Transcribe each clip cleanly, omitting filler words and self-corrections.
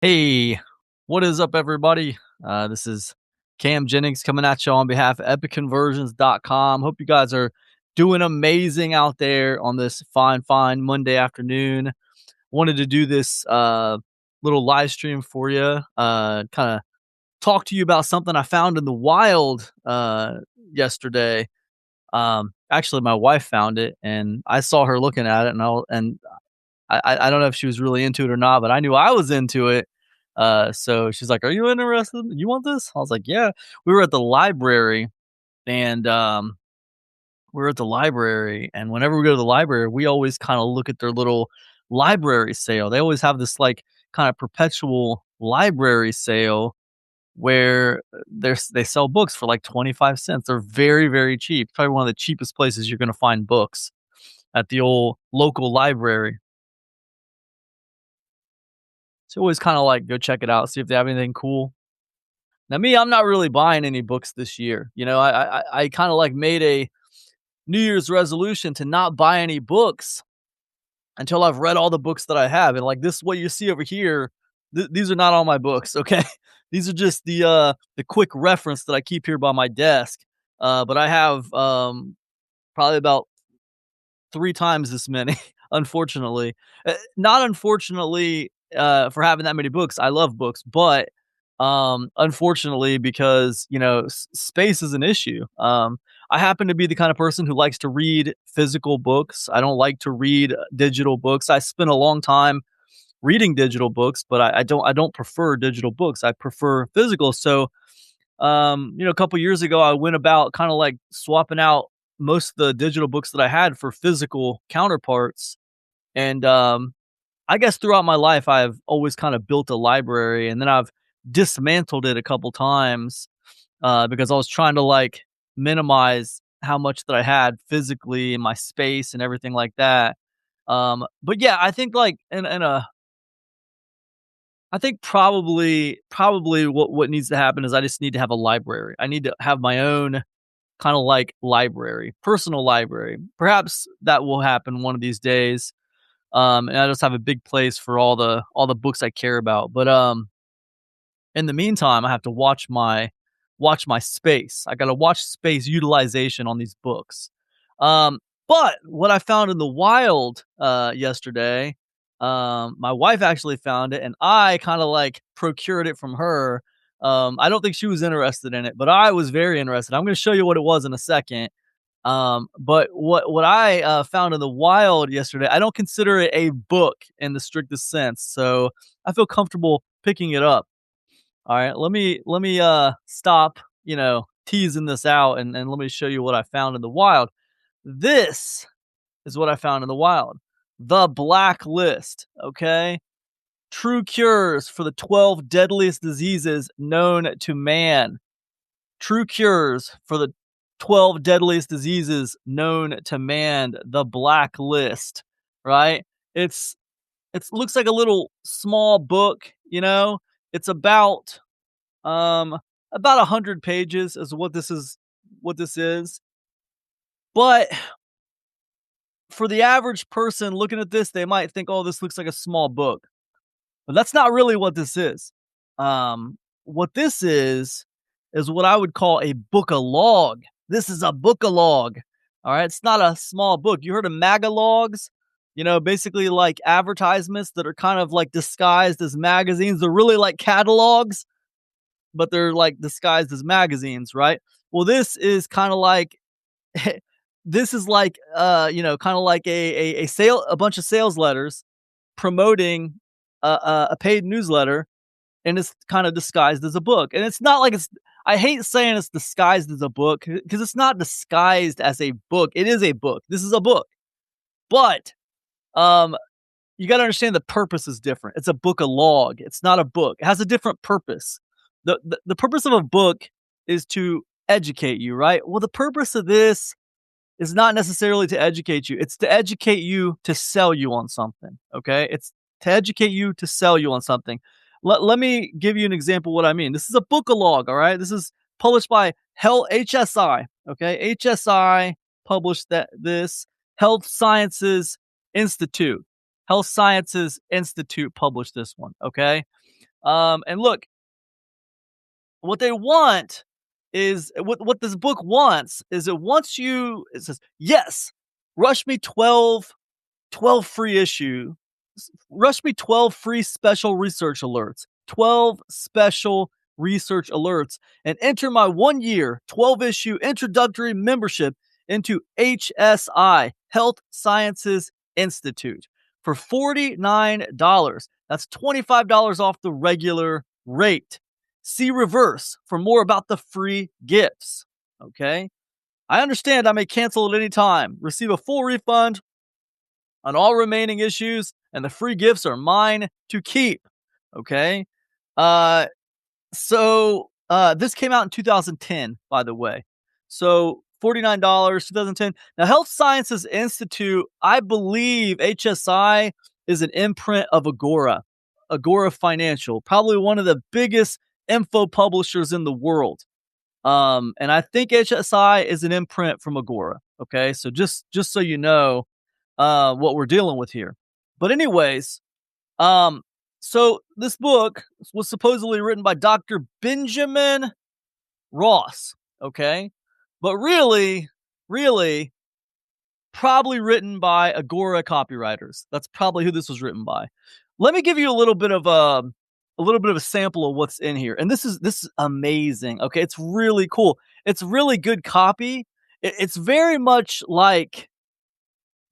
Hey, what is up, everybody? This is Cam Jennings coming at you on behalf of EpicConversions.com. Hope you guys are doing amazing out there on this fine Monday afternoon. Wanted to do this little live stream for you, kind of talk to you about something I found in the wild yesterday. Actually, my wife found it, and I saw her looking at it, and I don't know if she was really into it or not, but I knew I was into it. So she's like, "Are you interested? You want this?" I was like, "Yeah." We were at the library, and and whenever we go to the library, we always kind of look at their little library sale. They always have this like kind of perpetual library sale where they sell books for like 25 cents. They're very cheap. Probably one of the cheapest places you're going to find books at the old local library. So always kind of like go check it out, see if they have anything cool. Now, me, I'm not really buying any books this year. You know, I kind of like made a New Year's resolution to not buy any books until I've read all the books that I have. And like this, what you see over here, these are not all my books. Okay, these are just the quick reference that I keep here by my desk. But I have probably about three times this many, unfortunately. Not unfortunately for having that many books. I love books, but unfortunately because space is an issue. I happen to be the kind of person who likes to read physical books. I don't like to read digital books. I spent a long time reading digital books, but I don't prefer digital books. I prefer physical. So a couple years ago, I went about kind of like swapping out most of the digital books that I had for physical counterparts. And I guess throughout my life, I've always kind of built a library, and then I've dismantled it a couple times because I was trying to like minimize how much that I had physically in my space and everything like that. But yeah, I think like in a I think probably what needs to happen is I just need to have a library. I need to have my own kind of like library, personal library. Perhaps that will happen one of these days. And I just have a big place for all the books I care about. But in the meantime, I have to watch my space. I got to watch space utilization on these books. Um, but what I found in the wild yesterday, my wife actually found it, and I kind of like procured it from her. I don't think she was interested in it, but I was very interested. I'm going to show you what it was in a second. But what I found in the wild yesterday, I don't consider it a book in the strictest sense, so I feel comfortable picking it up. All right, let me stop, teasing this out, and let me show you what I found in the wild. This is what I found in the wild. The Blacklist, okay? True cures for the 12 deadliest diseases known to man. True cures for the 12 deadliest diseases known to man. The Blacklist, right? It's it looks like a little small book, you know? It's um, about 100 pages is what this is. But for the average person looking at this, they might think, "Oh, this looks like a small book." But that's not really what this is. What this is what I would call a book-a-log. This is a book-a-log. All right, it's not a small book. You heard of magalogs? Basically like advertisements that are kind of like disguised as magazines. They're really like catalogs, but they're like disguised as magazines, right? Well, this is kind of like this is like kind of like a bunch of sales letters promoting a paid newsletter, and it's kind of disguised as a book. And it's not like it's I hate saying it's disguised as a book because it's not disguised as a book. It is a book. This is a book. But um you got to understand the purpose is different. It's a book a log. It's not a book. It has a different purpose. The purpose of a book is to educate you, right? Well, the purpose of this is not necessarily to educate you. It's to educate you to sell you on something. Okay? It's to educate you to sell you on something. Let me give you an example of what I mean. This is a book-a-log, all right? This is published by HSI, okay? HSI published this Health Sciences Institute. Health Sciences Institute published this one, okay? And look, what they want is what this book wants is it says, yes, rush me 12 free rush me 12 free special research alerts, 12 special research alerts, and enter my 1 year, 12 issue introductory membership into HSI, Health Sciences Institute, for $49. That's $25 off the regular rate. See reverse for more about the free gifts. Okay. I understand I may cancel at any time, receive a full refund on all remaining issues, and the free gifts are mine to keep. Okay. Uh, this came out in 2010, by the way. So $49, 2010. Now, Health Sciences Institute, I believe HSI is an imprint of Agora, Agora Financial, probably one of the biggest info publishers in the world. And I think HSI is an imprint from Agora. Okay, so just so you know, what we're dealing with here. But anyways, um, so this book was supposedly written by Dr. Benjamin Ross. Okay, but really, probably written by Agora copywriters. That's probably who this was written by. Let me give you a little bit of a sample of what's in here. And this is amazing. Okay, it's really cool. It's really good copy. It's very much like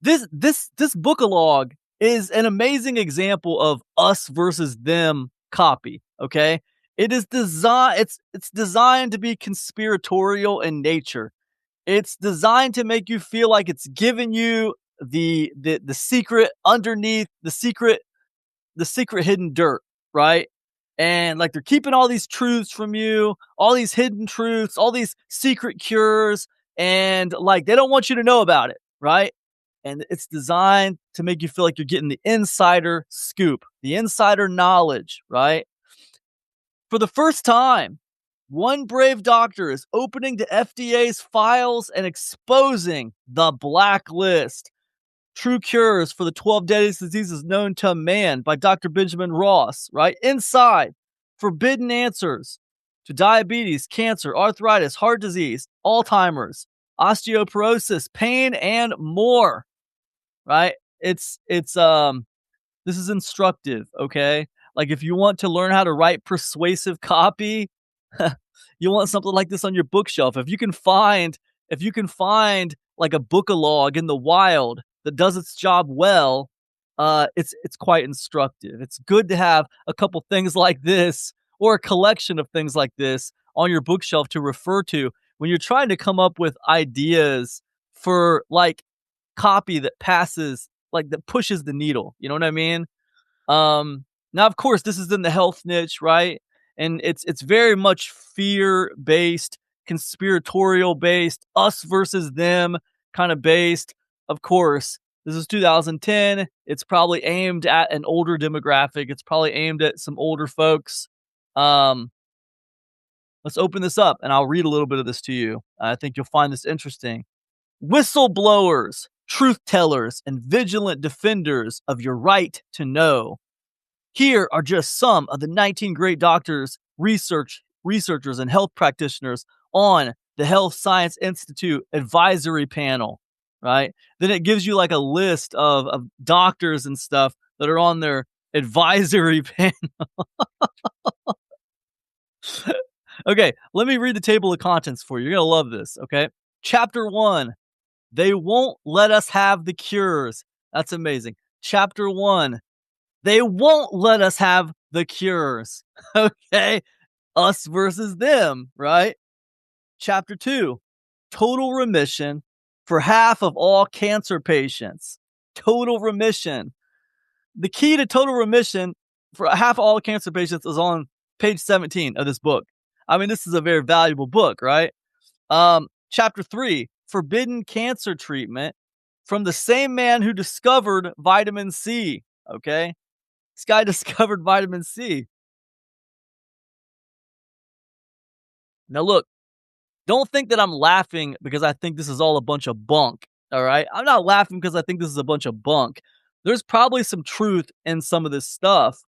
this bookalog is an amazing example of us versus them copy. Okay, it's designed to be conspiratorial in nature. It's designed to make you feel like it's giving you the secret underneath the secret hidden dirt, right? And like they're keeping all these truths from you, all these hidden truths, all these secret cures, and like they don't want you to know about it, right? And it's designed to make you feel like you're getting the insider scoop, the insider knowledge, right? For the first time, one brave doctor is opening the FDA's files and exposing the blacklist. True Cures for the 12 Deadliest Diseases Known to Man by Dr. Benjamin Ross, right? Inside, forbidden answers to diabetes, cancer, arthritis, heart disease, Alzheimer's, osteoporosis, pain, and more, right? This is instructive, okay? Like if you want to learn how to write persuasive copy, you want something like this on your bookshelf. If you can find like a bookalog in the wild that does its job well, it's quite instructive. It's good to have a couple things like this or a collection of things like this on your bookshelf to refer to when you're trying to come up with ideas for like copy that passes, like that pushes the needle. You know what I mean? Now, of course, this is in the health niche, right? And it's very much fear based, conspiratorial based, us versus them kind of based. Of course, this is 2010. It's probably aimed at an older demographic. It's probably aimed at some older folks. Um, let's open this up and I'll read a little bit of this to you. I think you'll find this interesting. Whistleblowers, truth tellers, and vigilant defenders of your right to know. Here are just some of the 19 great doctors, researchers, and health practitioners on the Health Science Institute advisory panel, right? Then it gives you like a list of doctors and stuff that are on their advisory panel. Okay, let me read the table of contents for you. You're going to love this, okay? Chapter 1, they won't let us have the cures. That's amazing. Chapter 1, they won't let us have the cures. Okay? Us versus them, right? Chapter 2, total remission for half of all cancer patients. Total remission. The key to total remission for half of all cancer patients is on page 17 of this book. I mean, this is a very valuable book, right? Chapter 3, forbidden cancer treatment from the same man who discovered vitamin C. Okay? This guy discovered vitamin C. Now, look, don't think that I'm laughing because I think this is all a bunch of bunk. All right? I'm not laughing because I think this is a bunch of bunk. There's probably some truth in some of this stuff.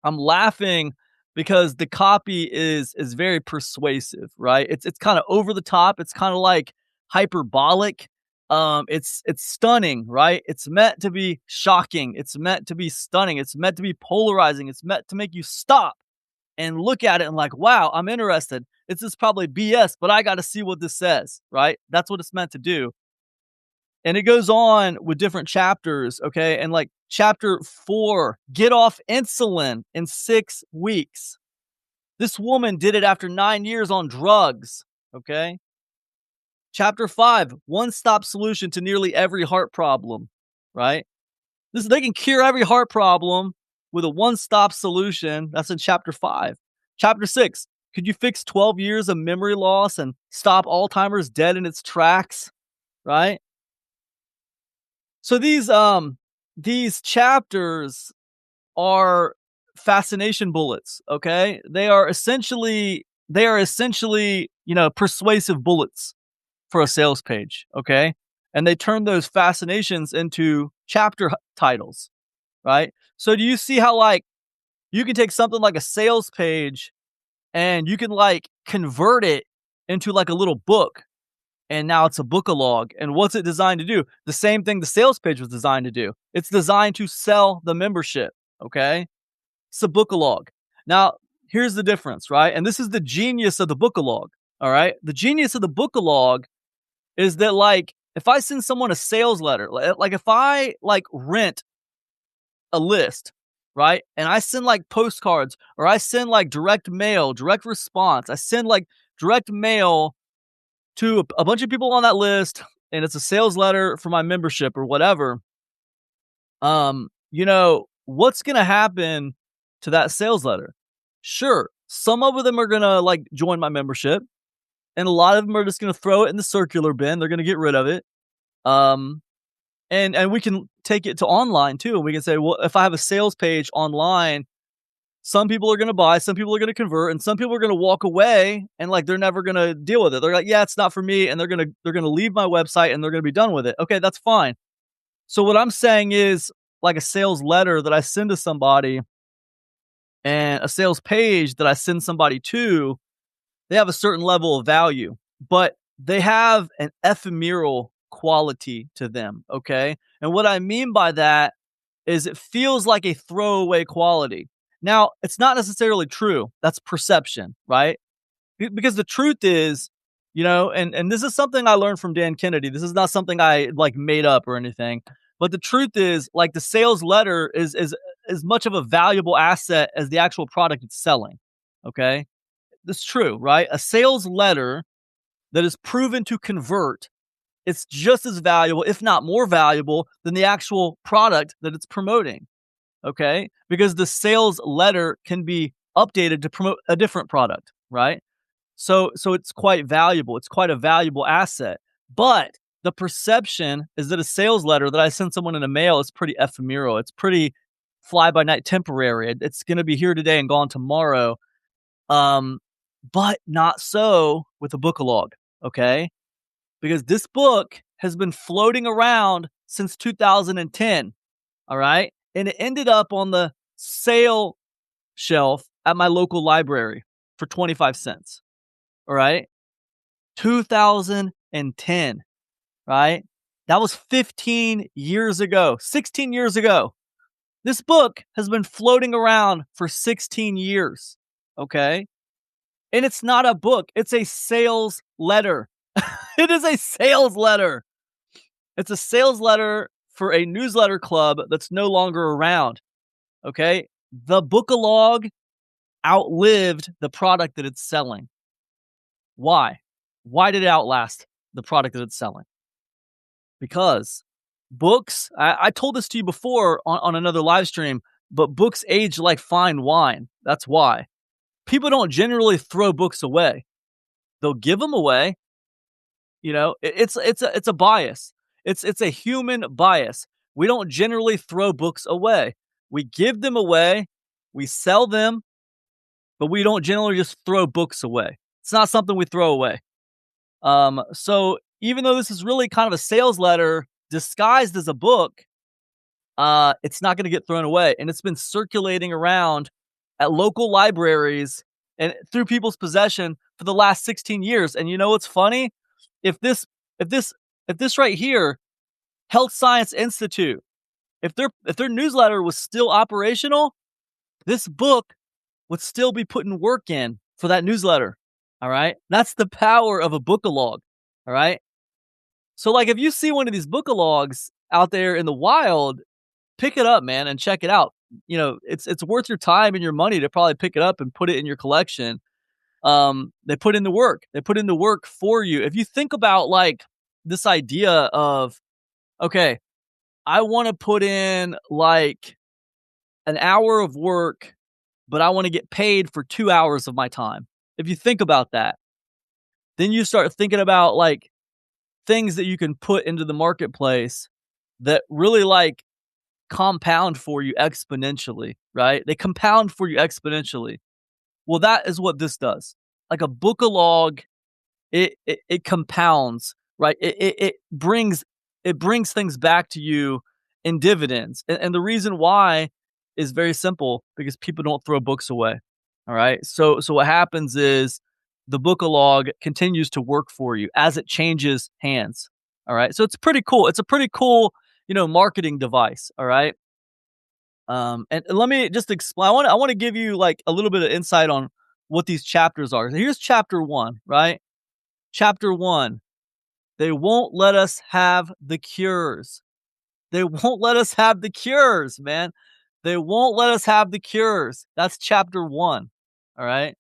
I'm laughing because the copy is very persuasive, right? It's kind of over the top. It's kind of like hyperbolic. It's stunning, right? It's meant to be shocking. It's meant to be stunning. It's meant to be polarizing. It's meant to make you stop and look at it and like, wow, I'm interested. This is probably BS, but I got to see what this says, right? That's what it's meant to do. And it goes on with different chapters, okay? And like chapter 4, get off insulin in 6 weeks. This woman did it after 9 years on drugs, okay? Chapter 5, one-stop solution to nearly every heart problem, right? They can cure every heart problem with a one-stop solution. That's in chapter 5. Chapter 6, could you fix 12 years of memory loss and stop Alzheimer's dead in its tracks, right? So these chapters are fascination bullets, okay? They are essentially, persuasive bullets for a sales page, okay? And they turn those fascinations into chapter titles, right? So do you see how like you can take something like a sales page and you can like convert it into like a little book, and now it's a bookalog. And what's it designed to do? The same thing the sales page was designed to do. It's designed to sell the membership, okay? It's a bookalog. Now, here's the difference, right? And this is the genius of the bookalog, all right? The genius of the bookalog is that like if I send someone a sales letter, like if I like rent a list, right? And I send like postcards or I send like direct mail, direct response. I send like direct mail to a bunch of people on that list, and it's a sales letter for my membership or whatever. What's going to happen to that sales letter? Sure, some of them are going to like join my membership, and a lot of them are just going to throw it in the circular bin. They're going to get rid of it. And we can take it to online too. And we can say, well, if I have a sales page online, some people are going to buy, some people are going to convert, and some people are going to walk away and like they're never going to deal with it. They're like, yeah, it's not for me, and they're going to leave my website and they're going to be done with it. Okay, that's fine. So what I'm saying is like a sales letter that I send to somebody and a sales page that I send somebody to, they have a certain level of value, but they have an ephemeral quality to them, okay? And what I mean by that is it feels like a throwaway quality. Now, it's not necessarily true. That's perception, right? Because the truth is, and this is something I learned from Dan Kennedy. This is not something I like made up or anything. But the truth is, like the sales letter is as much of a valuable asset as the actual product it's selling. Okay? That's true, right? A sales letter that is proven to convert, it's just as valuable, if not more valuable, than the actual product that it's promoting. Okay? Because the sales letter can be updated to promote a different product, right? So it's quite valuable. It's quite a valuable asset. But the perception is that a sales letter that I send someone in the mail is pretty ephemeral. It's pretty fly by night, temporary. It's going to be here today and gone tomorrow. But not so with a bookalog, okay? Because this book has been floating around since 2010, all right? And it ended up on the sale shelf at my local library for 25 cents, all right? 2010, right? That was 15 years ago, 16 years ago. This book has been floating around for 16 years, okay? And it's not a book, it's a sales letter. It is a sales letter. It's a sales letter for a newsletter club that's no longer around, okay? The bookalog outlived the product that it's selling. Why? Why did it outlast the product that it's selling? Because books, I told this to you before on another live stream, but books age like fine wine. That's why. People don't generally throw books away. They'll give them away. It's a bias. It's a human bias. We don't generally throw books away. We give them away, we sell them, but we don't generally just throw books away. It's not something we throw away. So even though this is really kind of a sales letter disguised as a book, it's not going to get thrown away. And it's been circulating around at local libraries and through people's possession for the last 16 years. And you know what's funny? If this if this if this right here, Health Science Institute, if their newsletter was still operational, this book would still be putting work in for that newsletter. All right? That's the power of a bookalog. All right? So like if you see one of these bookalogs out there in the wild, pick it up, man, and check it out. You know, it's worth your time and your money to probably pick it up and put it in your collection. They put in the work. They put in the work for you. If you think about like this idea of, okay, I want to put in like an hour of work, but I want to get paid for 2 hours of my time. If you think about that, then you start thinking about like things that you can put into the marketplace that really like compound for you exponentially, right? They compound for you exponentially. Well, that is what this does. Like a bookalog, it compounds, right? It brings things back to you in dividends. And the reason why is very simple, because people don't throw books away. All right. So what happens is the bookalog continues to work for you as it changes hands. All right. So it's pretty cool. It's a pretty cool, marketing device. All right. And let me just explain. I want to give you like a little bit of insight on what these chapters are. So here's chapter 1, right? Chapter 1. They won't let us have the cures. They won't let us have the cures, man. They won't let us have the cures. That's chapter 1. All right.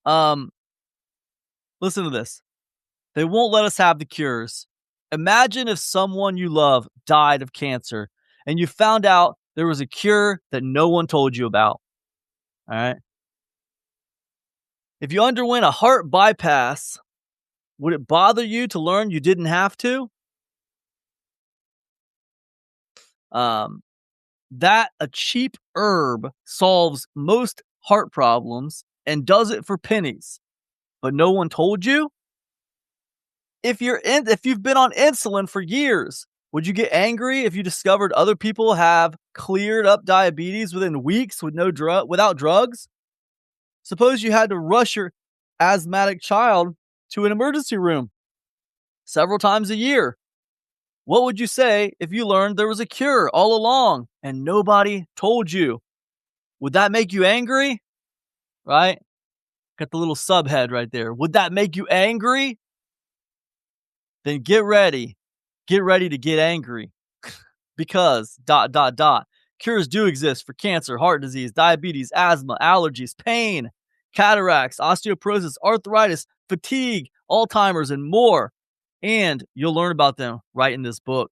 Um, Listen to this. They won't let us have the cures. Imagine if someone you love died of cancer and you found out there was a cure that no one told you about. All right. If you underwent a heart bypass, would it bother you to learn you didn't have to? That a cheap herb solves most heart problems and does it for pennies, but no one told you? If you've been on insulin for years, would you get angry if you discovered other people have cleared up diabetes within weeks without drugs? Suppose you had to rush your asthmatic child to an emergency room several times a year. What would you say if you learned there was a cure all along and nobody told you? Would that make you angry? Right? Got the little subhead right there. Would that make you angry? Then get ready. Get ready to get angry. Because ... Cures do exist for cancer, heart disease, diabetes, asthma, allergies, pain, cataracts, osteoporosis, arthritis, fatigue, Alzheimer's, and more. And you'll learn about them right in this book.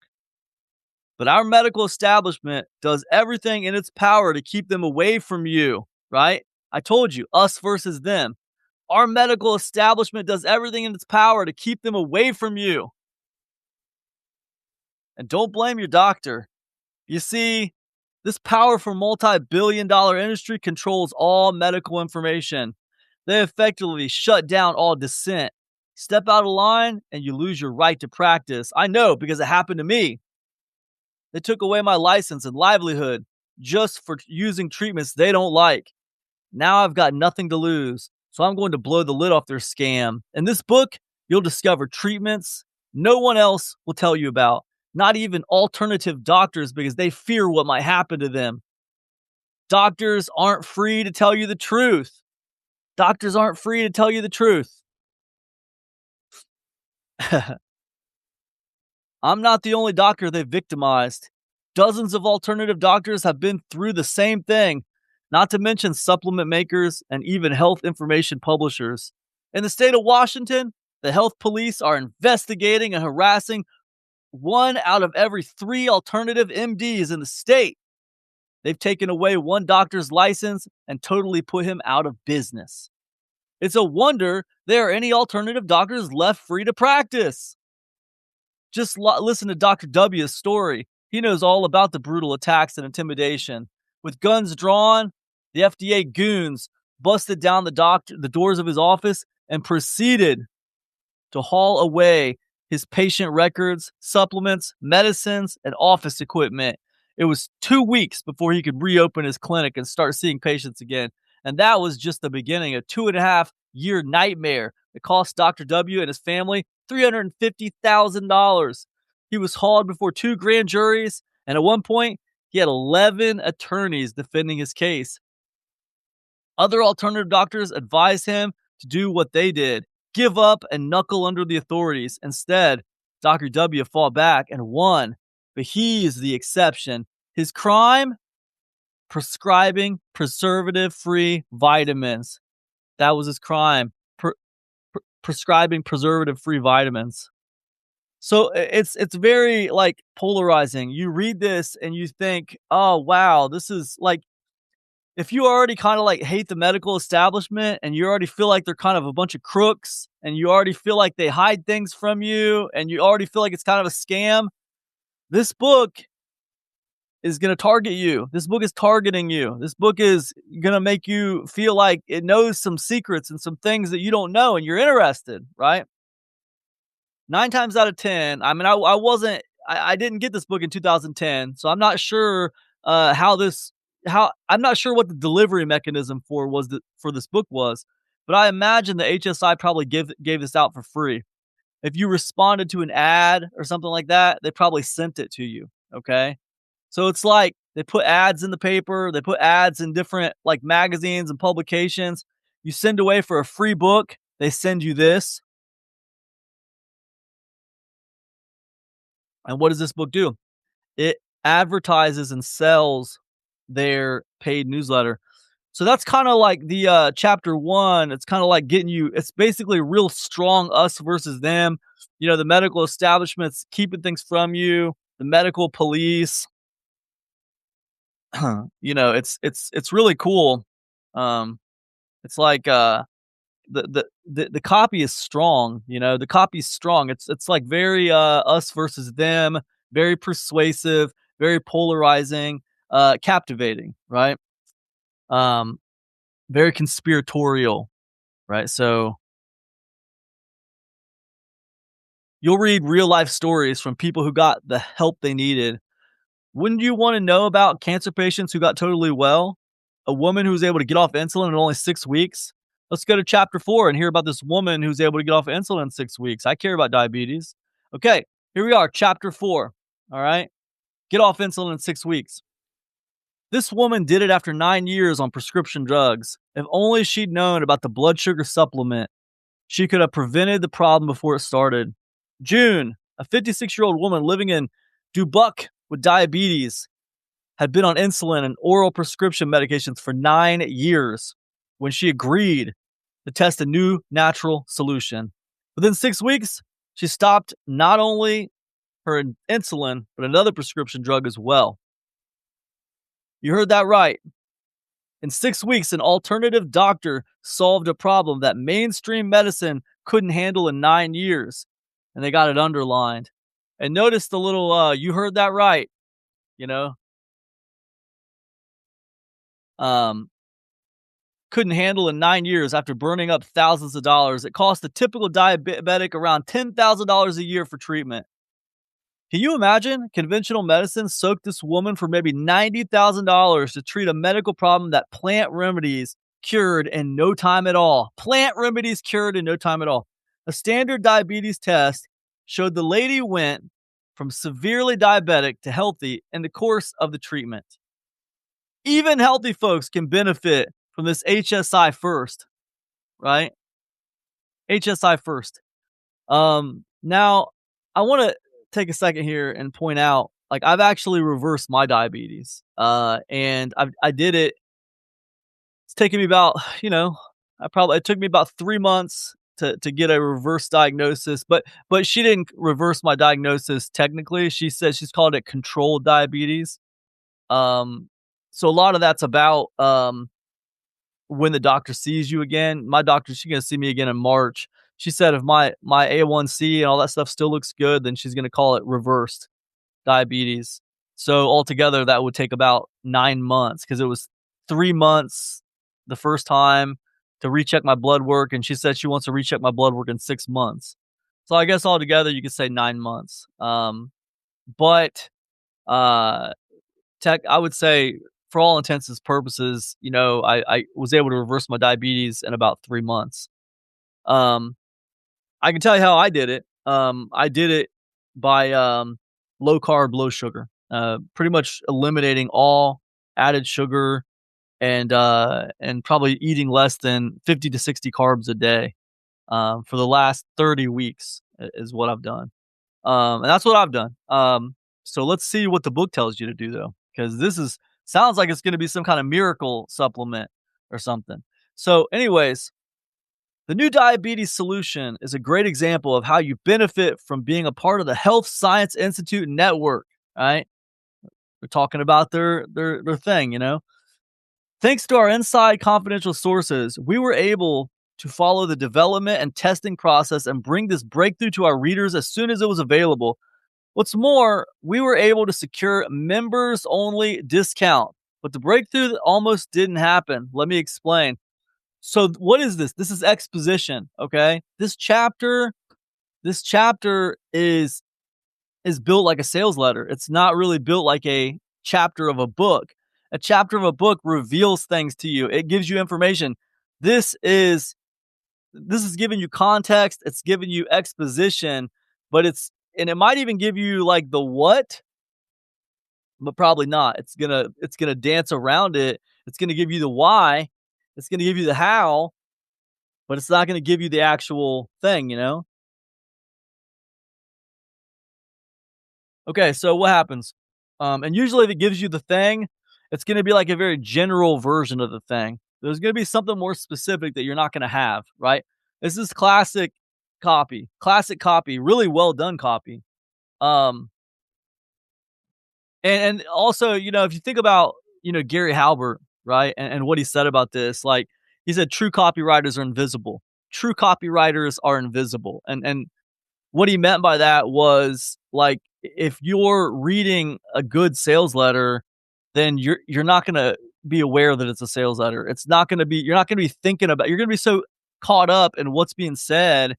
But our medical establishment does everything in its power to keep them away from you, right? I told you, us versus them. Our medical establishment does everything in its power to keep them away from you. And don't blame your doctor. You see, this powerful multi-billion-dollar industry controls all medical information. They effectively shut down all dissent. Step out of line and you lose your right to practice. I know, because it happened to me. They took away my license and livelihood just for using treatments they don't like. Now I've got nothing to lose, so I'm going to blow the lid off their scam. In this book, you'll discover treatments no one else will tell you about, not even alternative doctors, because they fear what might happen to them. Doctors aren't free to tell you the truth. Doctors aren't free to tell you the truth. I'm not the only doctor they've victimized. Dozens of alternative doctors have been through the same thing, not to mention supplement makers and even health information publishers. In the state of Washington, the health police are investigating and harassing 1 out of every 3 alternative MDs in the state. They've taken away one doctor's license and totally put him out of business. It's a wonder there are any alternative doctors left free to practice. Just listen to Dr. W's story. He knows all about the brutal attacks and intimidation. With guns drawn, the FDA goons busted down the doors of his office and proceeded to haul away his patient records, supplements, medicines, and office equipment. It was 2 weeks before he could reopen his clinic and start seeing patients again, and that was just the beginning, a 2.5-year nightmare that cost Dr. W and his family $350,000. He was hauled before 2 grand juries, and at one point, he had 11 attorneys defending his case. Other alternative doctors advised him to do what they did, give up and knuckle under the authorities. Instead, Dr. W fought back and won, but he is the exception. His crime? Prescribing preservative-free vitamins. That was his crime, prescribing preservative-free vitamins. So it's very, like, polarizing. You read this and you think, "Oh, wow, this is like," if you already kinda, like, hate the medical establishment and you already feel like they're kind of a bunch of crooks and you already feel like they hide things from you and you already feel like it's kind of a scam, this book is gonna target you. This book is targeting you. This book is gonna make you feel like it knows some secrets and some things that you don't know and you're interested, right? 9 times out of 10, I mean, I didn't get this book in 2010, so I'm not sure, how I'm not sure what the delivery mechanism for this book was, but I imagine the HSI probably gave this out for free. If you responded to an ad or something like that, they probably sent it to you, okay? So it's like they put ads in the paper, they put ads in different, like, magazines and publications. You send away for a free book, they send you this. And what does this book do? It advertises and sells their paid newsletter. So that's kinda like the, chapter 1, it's kinda like getting you it's basically real strong us versus them. You know, the medical establishment's keeping things from you, the medical police. You know, it's really cool. Um, it's like, the copy is strong, you know, the copy's strong. It's like very, us versus them, very persuasive, very polarizing, captivating, right? Um, very conspiratorial, right? So you'll read real life stories from people who got the help they needed. Wouldn't you wanna know about cancer patients who got totally well? A woman who was able to get off insulin in only 6 weeks? Let's go to chapter 4 and hear about this woman who's able to get off insulin in 6 weeks. I care about diabetes. Okay, here we are, chapter 4, alright? Get off insulin in 6 weeks. This woman did it after 9 years on prescription drugs. If only she'd known about the blood sugar supplement, she could have prevented the problem before it started. June, a 56-year-old woman living in Dubuque with diabetes, had been on insulin and oral prescription medications for 9 years when she agreed to test a new natural solution. Within 6 weeks, she stopped not only her insulin, but another prescription drug as well. You heard that right. In 6 weeks, an alternative doctor solved a problem that mainstream medicine couldn't handle in 9 years, and they got it underlined. And notice the little, you heard that right, you know? Um, couldn't handle in 9 years after burning up thousands of dollars. It cost a typical diabetic around $10,000 a year for treatment. Can you imagine? Conventional medicine soaked this woman for maybe $90,000 to treat a medical problem that plant remedies cured in no time at all. Plant remedies cured in no time at all. A standard diabetes test showed the lady went from severely diabetic to healthy in the course of the treatment. Even healthy folks can benefit from this HSI first, right? HSI first. Now I want to take a second here and point out, like, I've actually reversed my diabetes. And I did it. It's taken me about, it took me about 3 months to get a reverse diagnosis, but she didn't reverse my diagnosis technically. She said she's called it controlled diabetes. Um, so a lot of that's about, when the doctor sees you again. My doctor, she's gonna see me again in March. She said if my A1C and all that stuff still looks good, then she's gonna call it reversed diabetes. So altogether, that would take about 9 months because it was 3 months the first time to recheck my blood work, and she said she wants to recheck my blood work in 6 months. So I guess altogether you could say 9 months. But uh I would say for all intents and purposes, I was able to reverse my diabetes in about 3 months. Um, I can tell you how I did it. I did it by, low carb, low sugar, pretty much eliminating all added sugar and probably eating less than 50 to 60 carbs a day, for the last 30 weeks is what I've done. And that's what I've done. So let's see what the book tells you to do though, because this is sounds like it's going to be some kind of miracle supplement or something. So, anyways, the new diabetes solution is a great example of how you benefit from being a part of the Health Science Institute network. Right? We're talking about their thing, Thanks to our inside confidential sources, we were able to follow the development and testing process and bring this breakthrough to our readers as soon as it was available. What's more, we were able to secure members only discount, but the breakthrough almost didn't happen. Let me explain. So what is this? This is exposition, okay? This chapter is built like a sales letter. It's not really built like a chapter of a book. A chapter of a book reveals things to you. It gives you information. This is giving you context, it's giving you exposition, but it might even give you like the what, but probably not. It's gonna dance around it. It's gonna give you the why. It's gonna give you the how, but it's not gonna give you the actual thing. Okay, so what happens? And usually if it gives you the thing, it's gonna be like a very general version of the thing. There's gonna be something more specific that you're not gonna have, right? This is classic copy, really well done copy. Um, and also, if you think about, Gary Halbert, right, and what he said about this, like he said, true copywriters are invisible. True copywriters are invisible, and what he meant by that was like if you're reading a good sales letter, then you're not gonna be aware that it's a sales letter. It's not gonna be You're not gonna be thinking about. You're gonna be so caught up in what's being said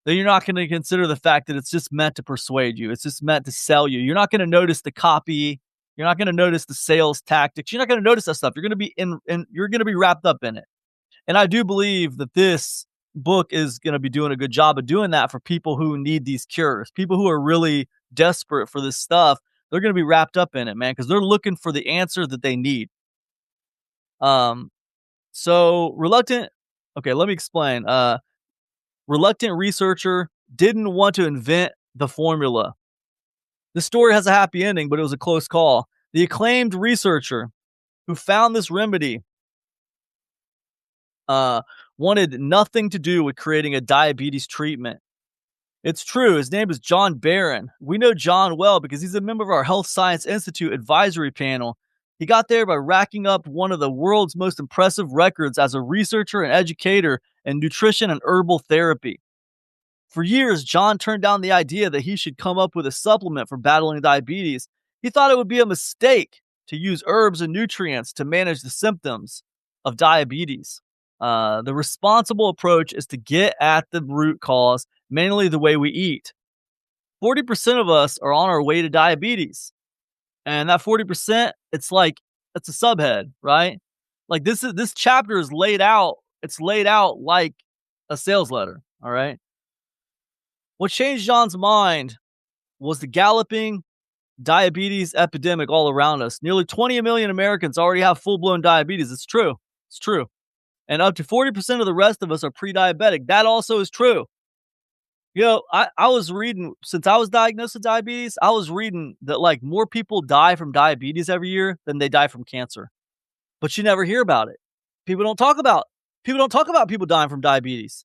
then you're not gonna consider the fact that it's just meant to persuade you. It's just meant to sell you. You're not gonna notice the copy. You're not gonna notice the sales tactics. You're not gonna notice that stuff. You're gonna be you're gonna be wrapped up in it. And I do believe that this book is gonna be doing a good job of doing that for people who need these cures. People who are really desperate for this stuff. They're gonna be wrapped up in it, man, because they're looking for the answer that they need. Um, so reluctant. Okay, let me explain. Reluctant researcher didn't want to invent the formula. The story has a happy ending, but it was a close call. The acclaimed researcher who found this remedy wanted nothing to do with creating a diabetes treatment. It's true. His name is John Barron. We know John well because he's a member of our Health Science Institute advisory panel. He got there by racking up one of the world's most impressive records as a researcher and educator in nutrition and herbal therapy. For years, John turned down the idea that he should come up with a supplement for battling diabetes. He thought it would be a mistake to use herbs and nutrients to manage the symptoms of diabetes. The responsible approach is to get at the root cause, mainly the way we eat. 40% of us are on our way to diabetes. And that 40%, it's a subhead, right? Like this chapter is laid out, it's laid out like a sales letter, all right? What changed John's mind was the galloping diabetes epidemic all around us. Nearly 20 million Americans already have full-blown diabetes. It's true. It's true. And up to 40% of the rest of us are pre-diabetic. That also is true. I was reading, since I was diagnosed with diabetes, I was reading that like more people die from diabetes every year than they die from cancer. But you never hear about it. People don't talk about people dying from diabetes.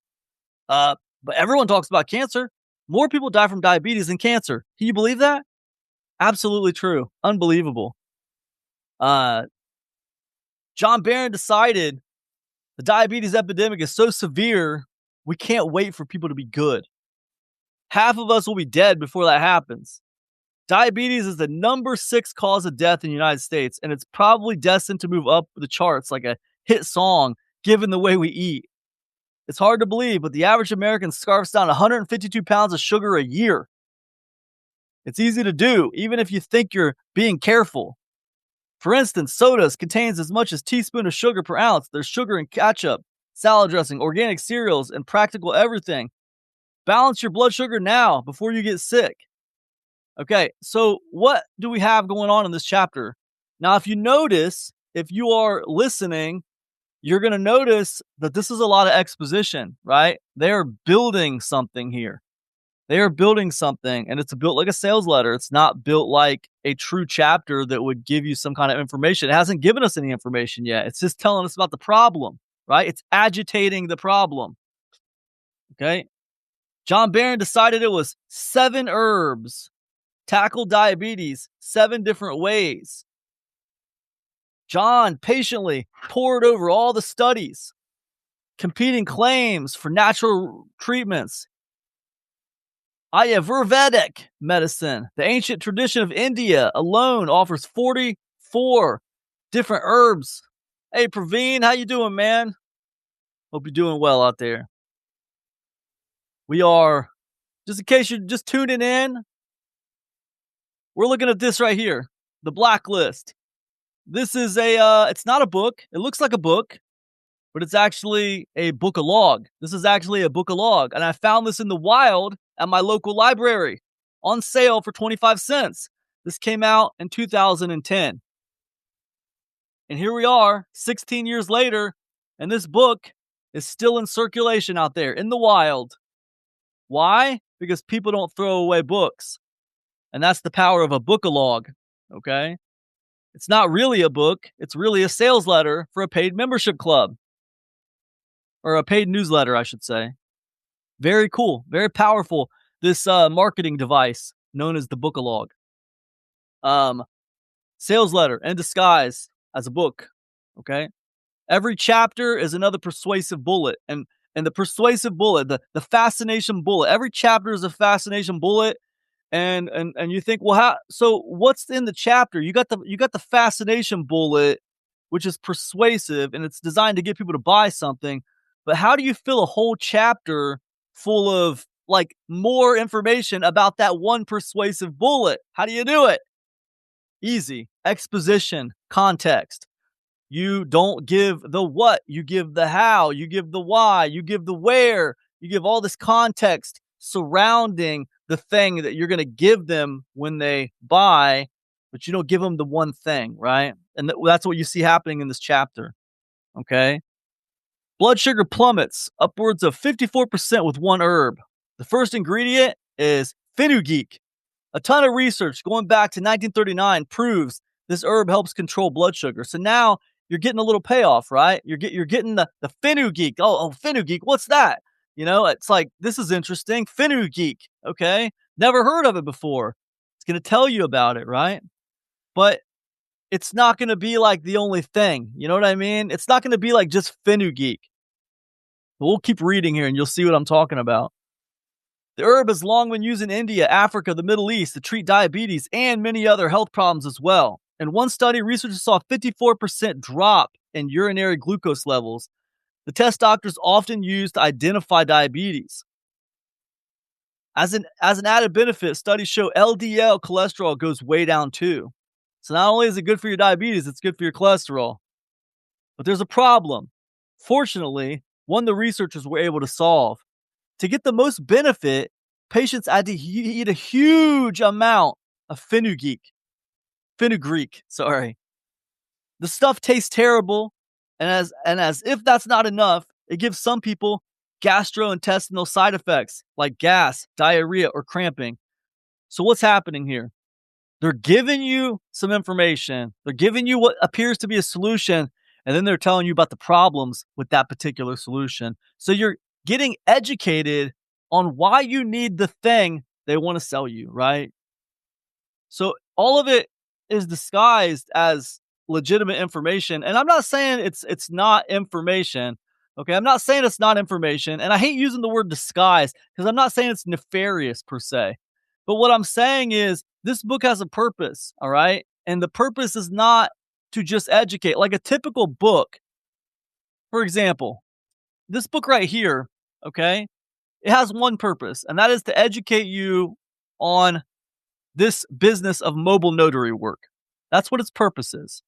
But everyone talks about cancer. More people die from diabetes than cancer. Can you believe that? Absolutely true. Unbelievable. John Barron decided the diabetes epidemic is so severe, we can't wait for people to be good. Half of us will be dead before that happens. Diabetes is the number 6 cause of death in the United States, and it's probably destined to move up the charts like a hit song, given the way we eat. It's hard to believe, but the average American scarfs down 152 pounds of sugar a year. It's easy to do, even if you think you're being careful. For instance, sodas contains as much as teaspoon of sugar per ounce. There's sugar in ketchup, salad dressing, organic cereals, and practical everything. Balance your blood sugar now before you get sick. Okay, so what do we have going on in this chapter? Now, if you notice, if you are listening, you're going to notice that this is a lot of exposition, right? They're building something here. They are building something, and it's built like a sales letter. It's not built like a true chapter that would give you some kind of information. It hasn't given us any information yet. It's just telling us about the problem, right? It's agitating the problem. Okay. John Barron decided it was 7 herbs tackle diabetes 7 different ways. John patiently pored over all the studies, competing claims for natural treatments. Ayurvedic medicine, the ancient tradition of India, alone offers 44 different herbs. Hey, Praveen, how you doing, man? Hope you're doing well out there. We are, just in case you're just tuning in, we're looking at this right here, the Blacklist. This is it's not a book. It looks like a book, but it's actually a book of log. This is actually a book of log. And I found this in the wild at my local library on sale for 25 cents. This came out in 2010. And here we are 16 years later, and this book is still in circulation out there in the wild. Why? Because people don't throw away books. And that's the power of a book-a-log, okay? It's not really a book. It's really a sales letter for a paid membership club. Or a paid newsletter, I should say. Very cool. Very powerful. This marketing device known as the book-a-log. Sales letter in disguise as a book, okay? Every chapter is another persuasive bullet. And the persuasive bullet, the fascination bullet, every chapter is a fascination bullet. And you think, well, how? So what's in the chapter? You got the fascination bullet, which is persuasive, and it's designed to get people to buy something. But how do you fill a whole chapter full of like more information about that one persuasive bullet? How do you do it? Easy. Exposition, context. You don't give the what, you give the how, you give the why, you give the where, you give all this context surrounding the thing that you're going to give them when they buy, but you don't give them the one thing, right? And that's what you see happening in this chapter, okay? Blood sugar plummets upwards of 54% with one herb. The first ingredient is fenugreek. A ton of research going back to 1939 proves this herb helps control blood sugar. So now you're getting a little payoff, right? You're getting the fenugreek. Oh, fenugreek, what's that? You know, it's like, this is interesting. Fenugreek, okay? Never heard of it before. It's going to tell you about it, right? But it's not going to be like the only thing. You know what I mean? It's not going to be like just fenugreek. We'll keep reading here and you'll see what I'm talking about. The herb has long been used in India, Africa, the Middle East to treat diabetes and many other health problems as well. In one study, researchers saw a 54% drop in urinary glucose levels. The test doctors often use to identify diabetes. As an added benefit, studies show LDL cholesterol goes way down too. So not only is it good for your diabetes, it's good for your cholesterol. But there's a problem. Fortunately, one the researchers were able to solve. To get the most benefit, patients had to eat a huge amount of fenugreek. The stuff tastes terrible. And as if that's not enough, it gives some people gastrointestinal side effects like gas, diarrhea, or cramping. So what's happening here? They're giving you some information. They're giving you what appears to be a solution, and then they're telling you about the problems with that particular solution. So you're getting educated on why you need the thing they want to sell you, right? So all of it is disguised as legitimate information. And I'm not saying it's not information. Okay. I'm not saying it's not information. And I hate using the word disguise because I'm not saying it's nefarious per se. But what I'm saying is this book has a purpose. All right. And the purpose is not to just educate. Like a typical book, for example, this book right here, okay, it has one purpose, and that is to educate you on this business of mobile notary work. That's what its purpose is.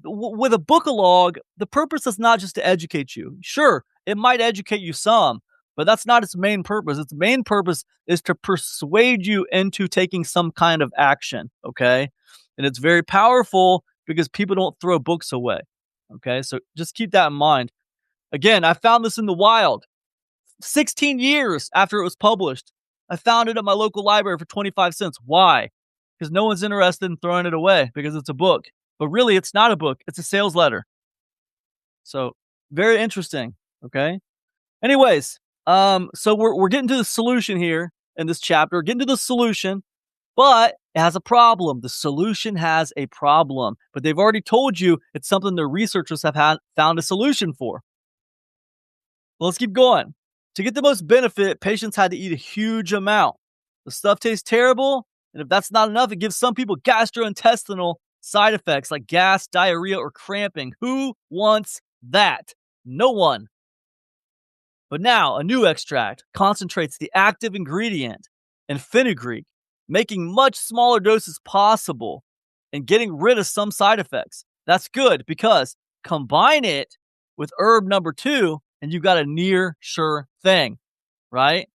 with a book-a-log, the purpose is not just to educate you. Sure, it might educate you some, but that's not its main purpose. Its main purpose is to persuade you into taking some kind of action, okay? And it's very powerful because people don't throw books away, okay? So just keep that in mind. Again, I found this in the wild 16 years after it was published. I found it at my local library for 25 cents. Why? Because no one's interested in throwing it away because it's a book. But really, it's not a book, it's a sales letter. So, very interesting, okay? Anyways, so we're getting to the solution here in this chapter, getting to the solution, but it has a problem. The solution has a problem, but they've already told you it's something the researchers have found a solution for. Well, let's keep going. To get the most benefit, patients had to eat a huge amount. The stuff tastes terrible, and if that's not enough, it gives some people gastrointestinal side effects like gas, diarrhea, or cramping. Who wants that? No one. But now, a new extract concentrates the active ingredient in fenugreek, making much smaller doses possible and getting rid of some side effects. That's good because combine it with herb number 2 and you've got a near sure thing, right?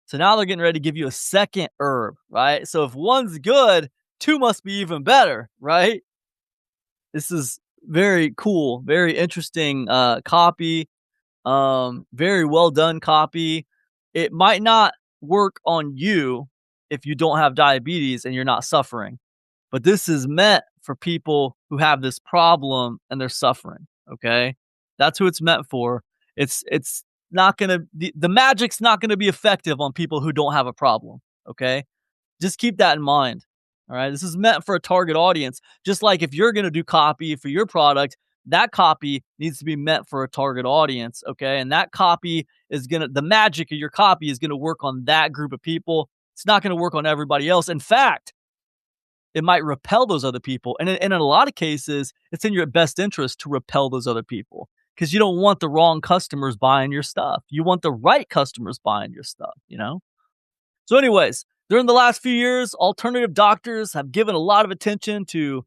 So now they're getting ready to give you a second herb, right? So if one's good, 2 must be even better, right? This is very cool, very interesting copy, very well done copy. It might not work on you if you don't have diabetes and you're not suffering, but this is meant for people who have this problem and they're suffering, okay? That's who it's meant for. It's not gonna the magic's not gonna be effective on people who don't have a problem. Okay, just keep that in mind. All right, this is meant for a target audience. Just like if you're gonna do copy for your product, that copy needs to be meant for a target audience. Okay, and that copy is the magic of your copy is gonna work on that group of people. It's not gonna work on everybody else. In fact, it might repel those other people, and in a lot of cases, it's in your best interest to repel those other people. Because you don't want the wrong customers buying your stuff. You want the right customers buying your stuff, you know? So anyways, during the last few years, alternative doctors have given a lot of attention to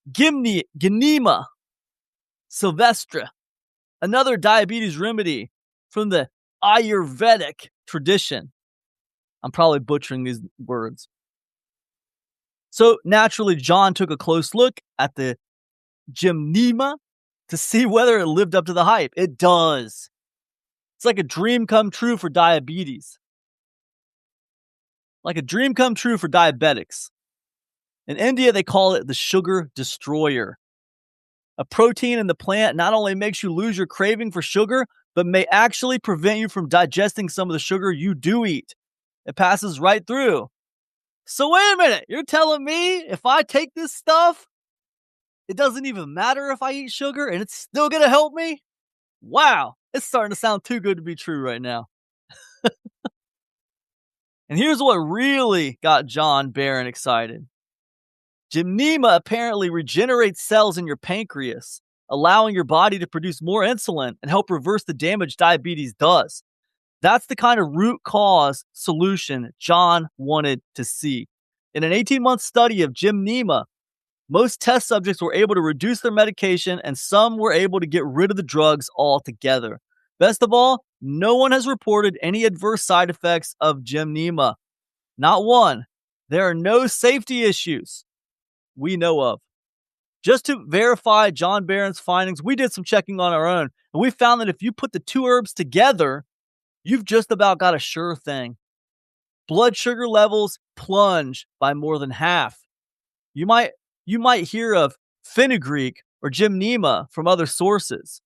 Gymnema sylvestre, another diabetes remedy from the Ayurvedic tradition. I'm probably butchering these words. So naturally, John took a close look at the Gymnema to see whether it lived up to the hype. It does. It's like a dream come true for diabetes. Like a dream come true for diabetics. In India, they call it the sugar destroyer. A protein in the plant not only makes you lose your craving for sugar, but may actually prevent you from digesting some of the sugar you do eat. It passes right through. So wait a minute, you're telling me if I take this stuff, it doesn't even matter if I eat sugar and it's still going to help me? Wow, it's starting to sound too good to be true right now. And here's what really got John Barron excited. Gymnema apparently regenerates cells in your pancreas, allowing your body to produce more insulin and help reverse the damage diabetes does. That's the kind of root cause solution John wanted to see. In an 18-month study of Gymnema, most test subjects were able to reduce their medication and some were able to get rid of the drugs altogether. Best of all, no one has reported any adverse side effects of Gymnema. Not one. There are no safety issues we know of. Just to verify John Barron's findings, we did some checking on our own, and we found that if you put the 2 herbs together, you've just about got a sure thing. Blood sugar levels plunge by more than half. You might hear of fenugreek or Gymnema from other sources,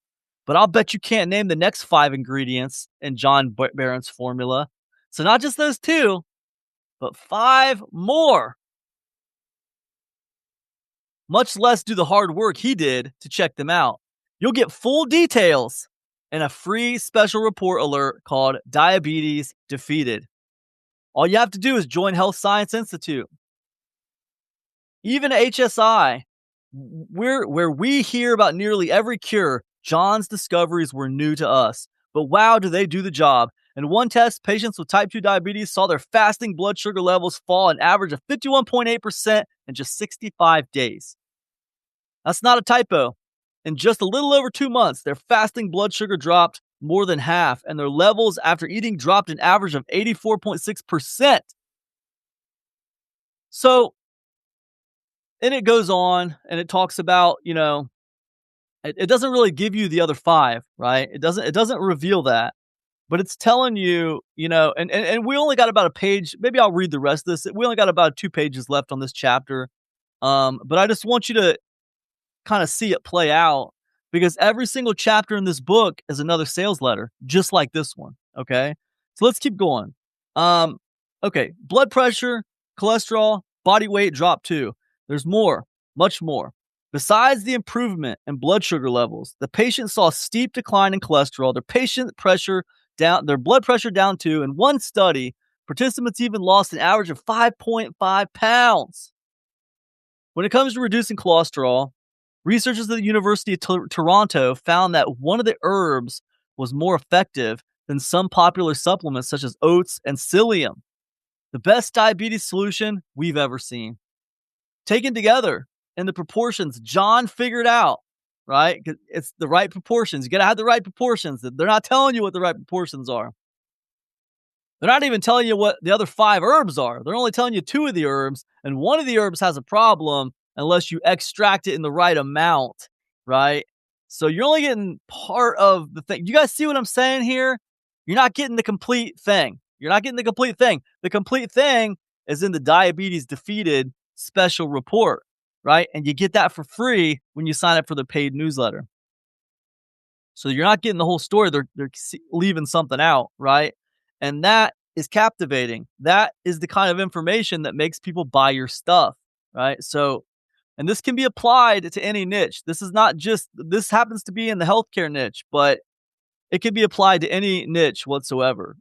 but I'll bet you can't name the next 5 ingredients in John Barron's formula. So not just those 2, but 5 more. Much less do the hard work he did to check them out. You'll get full details in a free special report alert called Diabetes Defeated. All you have to do is join Health Science Institute. Even HSI, where we hear about nearly every cure, John's discoveries were new to us. But wow, do they do the job. In one test, patients with type 2 diabetes saw their fasting blood sugar levels fall an average of 51.8% in just 65 days. That's not a typo. In just a little over 2 months, their fasting blood sugar dropped more than half, and their levels after eating dropped an average of 84.6%. So, and it goes on and it talks about, it doesn't really give you the other 5, right? It doesn't reveal that, but it's telling you, and we only got about a page. Maybe I'll read the rest of this. We only got about 2 pages left on this chapter. But I just want you to kind of see it play out because every single chapter in this book is another sales letter, just like this one. Okay. So let's keep going. Um, okay. Blood pressure, cholesterol, body weight dropped too. There's more, much more. Besides the improvement in blood sugar levels, the patient saw a steep decline in cholesterol, their blood pressure down too. In one study, participants even lost an average of 5.5 pounds. When it comes to reducing cholesterol, researchers at the University of Toronto found that one of the herbs was more effective than some popular supplements such as oats and psyllium. The best diabetes solution we've ever seen. Taken together in the proportions John figured out, right? It's the right proportions. You got to have the right proportions. They're not telling you what the right proportions are. They're not even telling you what the other 5 herbs are. They're only telling you 2 of the herbs, and one of the herbs has a problem unless you extract it in the right amount, right? So you're only getting part of the thing. You guys see what I'm saying here? You're not getting the complete thing. You're not getting the complete thing. The complete thing is in the Diabetes Defeated special report, right? And you get that for free when you sign up for the paid newsletter. So you're not getting the whole story. They're leaving something out, right? And that is captivating. That is the kind of information that makes people buy your stuff, right? So, and this can be applied to any niche. This happens to be in the healthcare niche, but it can be applied to any niche whatsoever.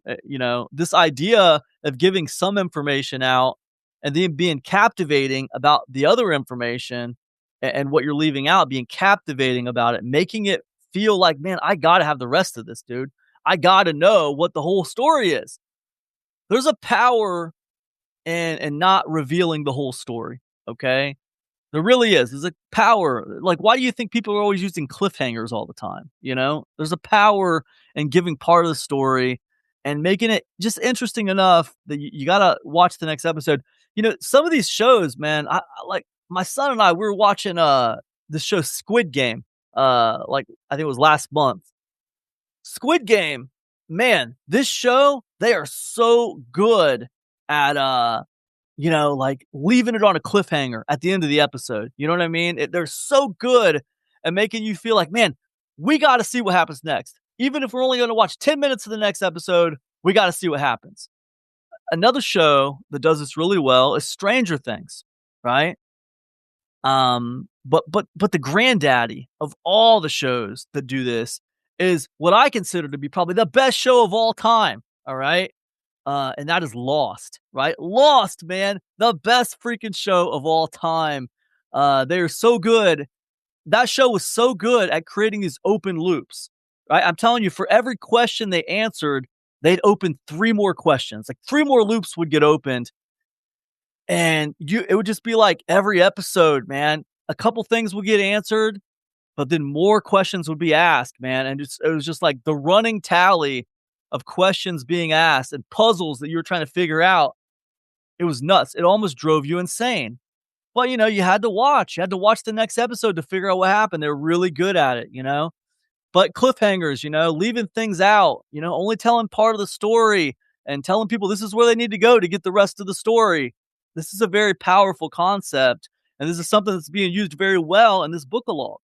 This idea of giving some information out and then being captivating about the other information and what you're leaving out, being captivating about it, making it feel like, man, I got to have the rest of this, dude. I got to know what the whole story is. There's a power in not revealing the whole story, okay? There really is. There's a power. Like, why do you think people are always using cliffhangers all the time? There's a power in giving part of the story and making it just interesting enough that you got to watch the next episode. Some of these shows, man, I like my son and I, we were watching this show Squid Game. Like I think it was last month. Squid Game, man, this show, they are so good at like leaving it on a cliffhanger at the end of the episode. You know what I mean? They're so good at making you feel like, man, we got to see what happens next. Even if we're only going to watch 10 minutes of the next episode, we got to see what happens. Another show that does this really well is Stranger Things, right? But the granddaddy of all the shows that do this is what I consider to be probably the best show of all time. All right. And that is Lost, right? Lost, man, the best freaking show of all time. They are so good. That show was so good at creating these open loops, right? I'm telling you, for every question they answered, they'd open 3 more questions. Like 3 more loops would get opened. And it would just be like every episode, man, a couple things would get answered, but then more questions would be asked, man. And it was just like the running tally of questions being asked and puzzles that you were trying to figure out. It was nuts. It almost drove you insane. But, you had to watch. You had to watch the next episode to figure out what happened. They're really good at it, But cliffhangers, leaving things out, only telling part of the story and telling people this is where they need to go to get the rest of the story. This is a very powerful concept, and this is something that's being used very well in this book-a-log.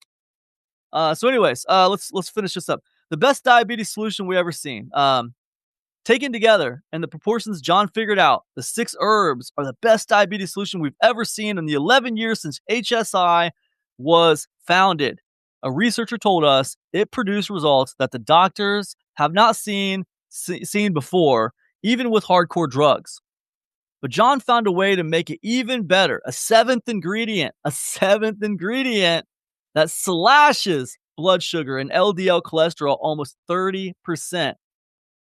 So anyways, let's finish this up. The best diabetes solution we ever seen. Taken together and the proportions John figured out, the 6 herbs are the best diabetes solution we've ever seen in the 11 years since HSI was founded. A researcher told us it produced results that the doctors have not seen before, even with hardcore drugs. But John found a way to make it even better. A seventh ingredient that slashes blood sugar and LDL cholesterol almost 30%.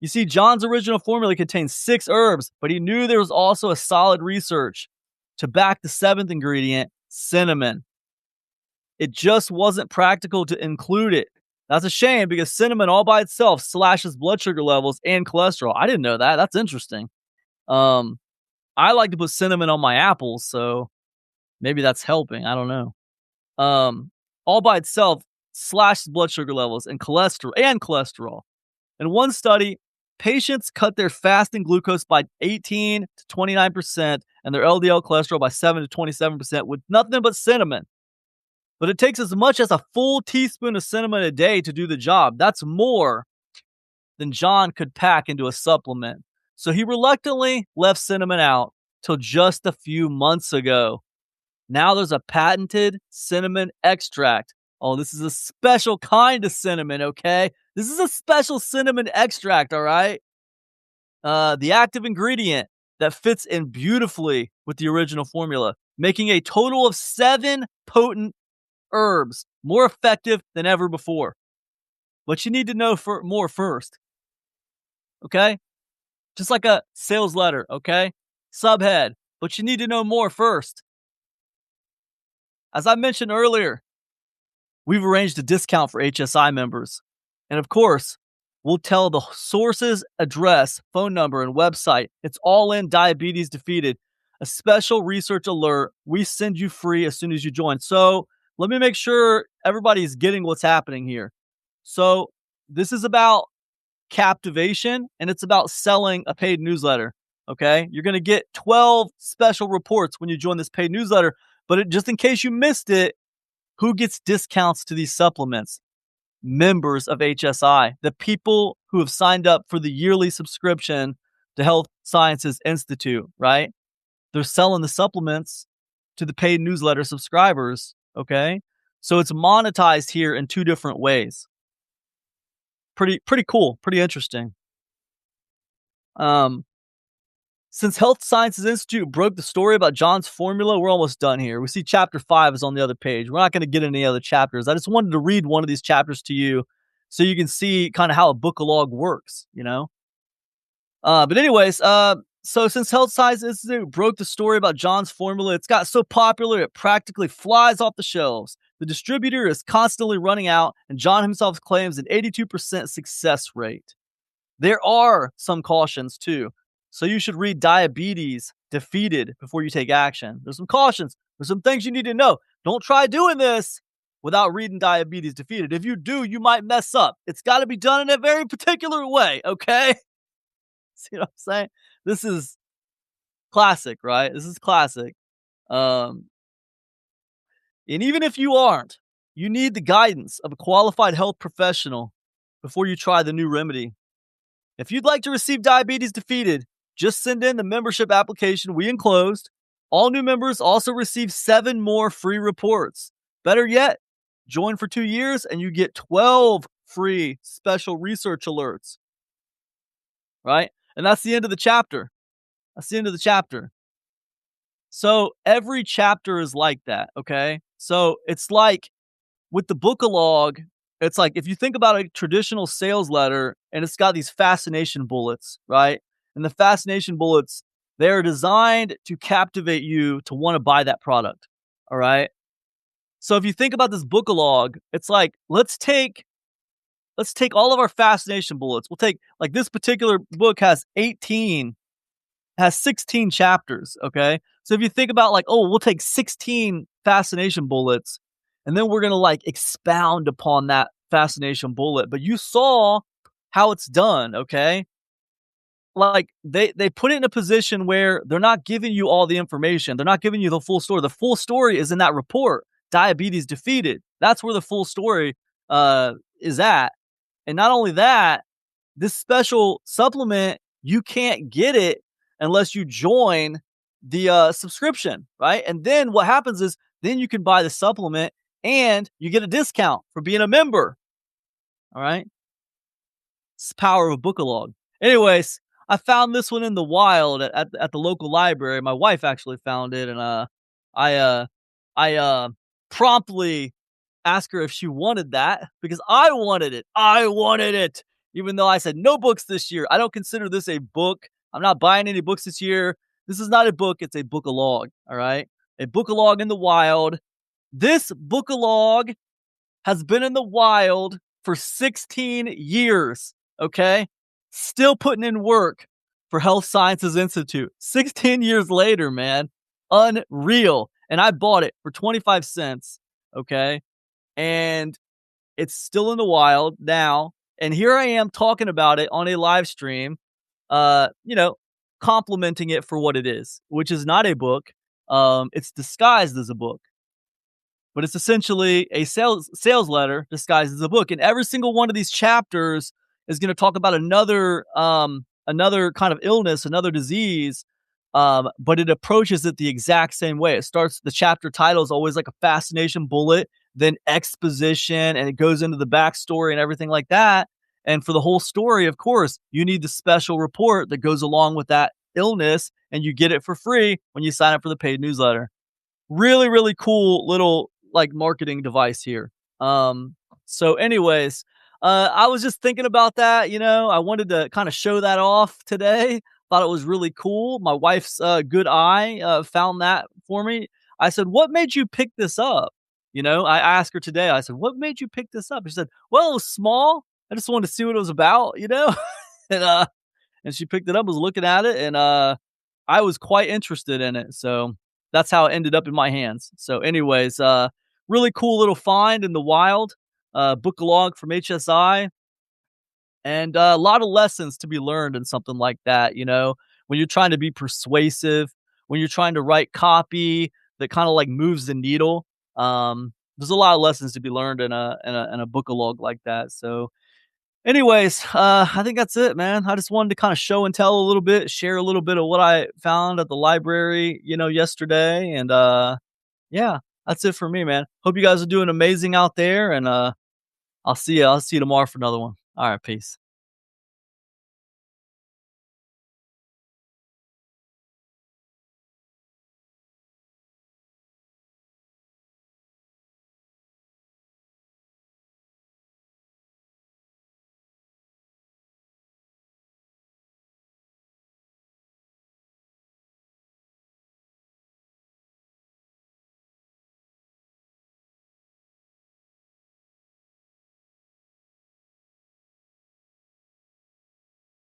You see, John's original formula contains 6 herbs, but he knew there was also a solid research to back the 7th ingredient, cinnamon. It just wasn't practical to include it. That's a shame because cinnamon all by itself slashes blood sugar levels and cholesterol. I didn't know that. That's interesting. Um, I like to put cinnamon on my apples, so maybe that's helping. I don't know. Um, all by itself slashes blood sugar levels and cholesterol. In one study, patients cut their fasting glucose by 18 to 29% and their LDL cholesterol by 7 to 27% with nothing but cinnamon. But it takes as much as a full teaspoon of cinnamon a day to do the job. That's more than John could pack into a supplement. So he reluctantly left cinnamon out till just a few months ago. Now there's a patented cinnamon extract. Oh, this is a special kind of cinnamon, okay? This is a special cinnamon extract, all right? The active ingredient that fits in beautifully with the original formula, making a total of 7 potent herbs more effective than ever before. But you need to know more first, okay? Just like a sales letter, okay? Subhead, but you need to know more first. As I mentioned earlier, we've arranged a discount for HSI members. And of course, we'll tell the source's address, phone number, and website. It's all in Diabetes Defeated. A special research alert we send you free as soon as you join. So let me make sure everybody's getting what's happening here. So this is about captivation and it's about selling a paid newsletter. Okay. You're going to get 12 special reports when you join this paid newsletter. But just in case you missed it, who gets discounts to these supplements? Members of HSI, the people who have signed up for the yearly subscription to Health Sciences Institute, right? They're selling the supplements to the paid newsletter subscribers, okay? So it's monetized here in 2 different ways. Pretty cool, pretty interesting. Since Health Sciences Institute broke the story about John's formula, we're almost done here. We see chapter 5 is on the other page. We're not going to get any other chapters. I just wanted to read one of these chapters to you so you can see kind of how a book-a-log works, you know? But anyways, so since Health Sciences Institute broke the story about John's formula, it's got so popular it practically flies off the shelves. The distributor is constantly running out, and John himself claims an 82% success rate. There are some cautions too. So you should read Diabetes Defeated before you take action. There's some cautions. There's some things you need to know. Don't try doing this without reading Diabetes Defeated. If you do, you might mess up. It's got to be done in a very particular way, okay? See what I'm saying? This is classic, right? This is classic. And even if you aren't, you need the guidance of a qualified health professional before you try the new remedy. If you'd like to receive Diabetes Defeated, just send in the membership application we enclosed. All new members also receive 7 more free reports. Better yet, join for 2 years and you get 12 free special research alerts. Right? And that's the end of the chapter. That's the end of the chapter. So every chapter is like that, okay? So it's like with the book-a-log, it's like if you think about a traditional sales letter and it's got these fascination bullets, right? And the fascination bullets, they're designed to captivate you to want to buy that product. All right. So if you think about this book-a-log, it's like, let's take all of our fascination bullets. We'll take like this particular book has 16 chapters. Okay. So if you think about like, oh, we'll take 16 fascination bullets and then we're going to like expound upon that fascination bullet. But you saw how it's done. Okay. Like they put it in a position where they're not giving you all the information. They're not giving you the full story. The full story is in that report, Diabetes Defeated. That's where the full story is at. And not only that, this special supplement, you can't get it unless you join the subscription, right? And then what happens is then you can buy the supplement and you get a discount for being a member. All right. It's the power of a book-a-log. Anyways, I found this one in the wild at the local library. My wife actually found it, and I promptly asked her if she wanted that because I wanted it. I wanted it, even though I said no books this year. I don't consider this a book. I'm not buying any books this year. This is not a book. It's a book-a-log. All right, a book-a-log in the wild. This Bookalog has been in the wild for 16 years, okay? Still putting in work for Health Sciences Institute. 16 years later, man. Unreal. And I bought it for 25 cents, okay? And it's still in the wild now. And here I am talking about it on a live stream, you know, complimenting it for what it is, which is not a book. It's disguised as a book, but it's essentially a sales letter disguised as a book. And every single one of these chapters is going to talk about another kind of illness, another disease. But it approaches it the exact same way. It starts, the chapter title is always like a fascination bullet, then exposition, and it goes into the backstory and everything like that. And for the whole story, of course, you need the special report that goes along with that illness, and you get it for free when you sign up for the paid newsletter. Really, really cool little like marketing device here. So anyways, I was just thinking about that, you know, I wanted to kind of show that off today. Thought it was really cool. My wife's good eye found that for me. I said, "What made you pick this up?" You know, I asked her today. I said, "What made you pick this up?" She said, "Well, it was small. I just wanted to see what it was about, you know." and and she picked it up, was looking at it, and I was quite interested in it. So that's how it ended up in my hands. So, anyways, really cool little find in the wild. Bookalog from HSI, and a lot of lessons to be learned in something like that. You know, when you're trying to be persuasive, when you're trying to write copy that kind of like moves the needle. There's a lot of lessons to be learned in a Bookalog like that. So, anyways, I think that's it, man. I just wanted to kind of show and tell a little bit, share a little bit of what I found at the library, you know, yesterday. And yeah, that's it for me, man. Hope you guys are doing amazing out there. And I'll see you tomorrow for another one. All right, peace.